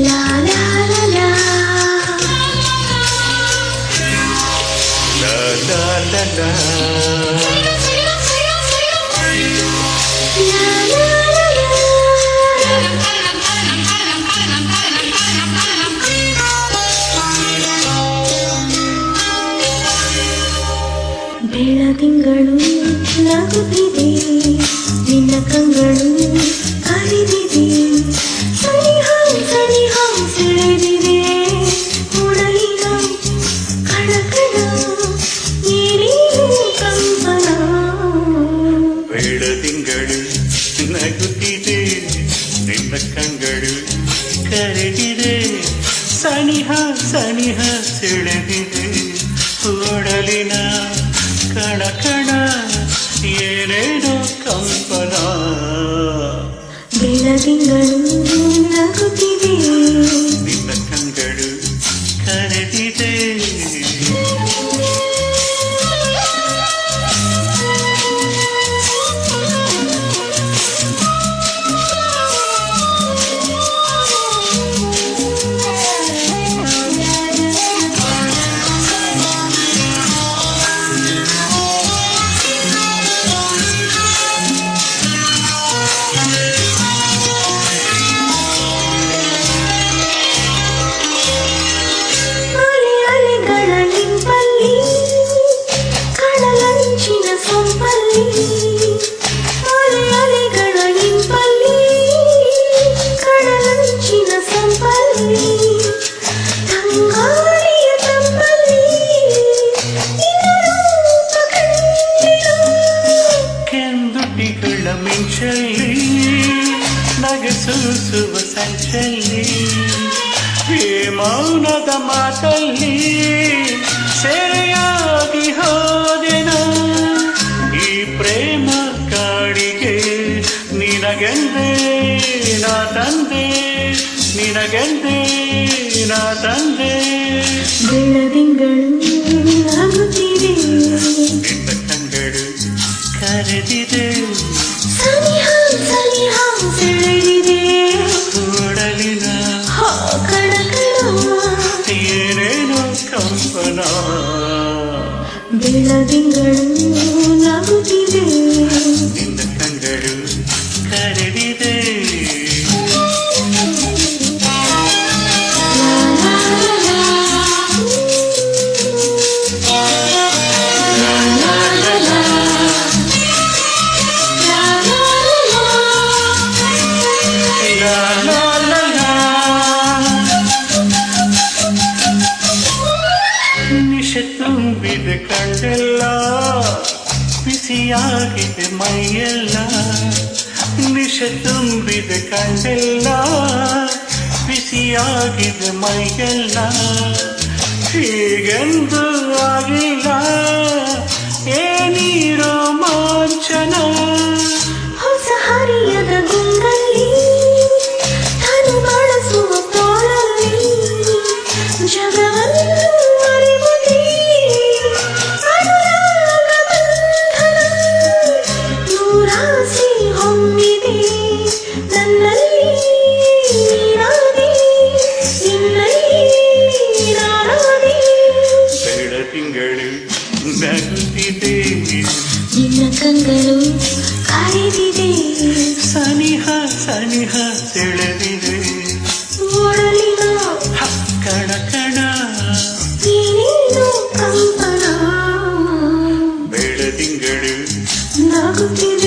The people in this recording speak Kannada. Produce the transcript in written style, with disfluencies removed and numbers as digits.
La la la la. La la la la. La la la la. ಬೆಳದಿಂಗಳು ನಗುತ್ತಿದೆ, ನಿನ್ನ ಕಂಗಳು ಕರೆದಿದೆ, ಸನಿಹ ಸನಿಹ ಸೆಳೆದಿದೆ, ಉಡಲಿನ ಕಣಕಣ ಏನೇನು ಕಂಪನ. ಬೆಳದಿಂಗಳು ನಗುತ್ತಿದೆ, ನಿನ್ನ ಕಂಗಳು ಕರೆದಿದೆ, ಸನಿಹ ಸನಿಹ ಸೆಳೆದಿದೆ, ಒಡಲಿನ ಕಣ ಕಣ ಏನೇನೋ ಕಂಪನ. ಬೆಳದಿಂಗಳು ನಗುತ್ತಿದೆ, ನಿನ್ನ ಕಂಗಳು ಕರೆದಿದೆ. ಕೆಂದುಟಿಗಳ ಮಿಂಚಲ್ಲಿ ನಗಸೂಸುವ ಸಂಚಲ್ಲಿ, ಈ ಮೌನದ ಮಾತಲ್ಲಿ ಸೆರೆಯಾಗಿ ಹೋದೆನು. ಈ ಪ್ರೇಮ ಕಾಡಿಗೆ ನಿನಗೆಂದೇ ನಾ ತಂದೆ, ನಿನಗೆಂದೇ ನಾ ತಂದೆ. ಬೆಳದಿಂಗಳು ನಗುತ್ತಿದೆ, ನಿನ್ನ ಕಂಗಳು ಕರೆದಿದೆ, ಸನಿಹ ಸನಿಹ ಸೆಳೆದಿದೆ, ಒಡಲಿನ ಕಣಕಣ ಏನೇನೋ ಕಂಪನ. ಬೆಳದಿಂಗಳು ನಗುತ್ತಿದೆ, ನಿನ್ನ ಕಂಗಳು ಕರೆದಿದೆ. ನಿಶೆ ತುಂಬಿದ ಕಂಡೆಲ್ಲ, ಬಿಸಿಯಾಗಿದೆ ಮೈಯೆಲ್ಲ, ನಿಶೆ ತುಂಬಿದ ಕಂಡೆಲ್ಲ, ಬಿಸಿಯಾಗಿದೆ ಮೈಯೆಲ್ಲ, ಹೀಗೆಂದು ಆಗಿಲ್ಲ ಏನೀರೋ ಮಾಂಚನ. ಹೊಸ ಹರಿಯದ ಗುಂಗಲ್ಲಿ ತಾನು ಬಳಸುವ ತೋಳಲ್ಲಿ ಜಗವನ್ನು ಅರಿವುದೇ ಅನುರಾಗ ಬಂಧನ. ನೂರಾಸೆ ಹೊಮ್ಮಿದೆ ನನ್ನಲ್ಲಿ ನೀನಾದೆ, ನಿನ್ನಲ್ಲಿ ನಾನಾದೆ. ಬೆಳದಿಂಗಳು ನಗುತ್ತಿದೆ, ನಿನ್ನ ಕಂಗಳು ಕರೆದಿದೆ, ಸನಿಹ ಸನಿಹ ಸೆಳೆದಿದೆ, ಒಡಲಿನ ಕಣ ಕಣ ಏನೇನು ಕಂಪನ. ಬೆಳದಿಂಗಳು ನಗುತ್ತಿದೆ.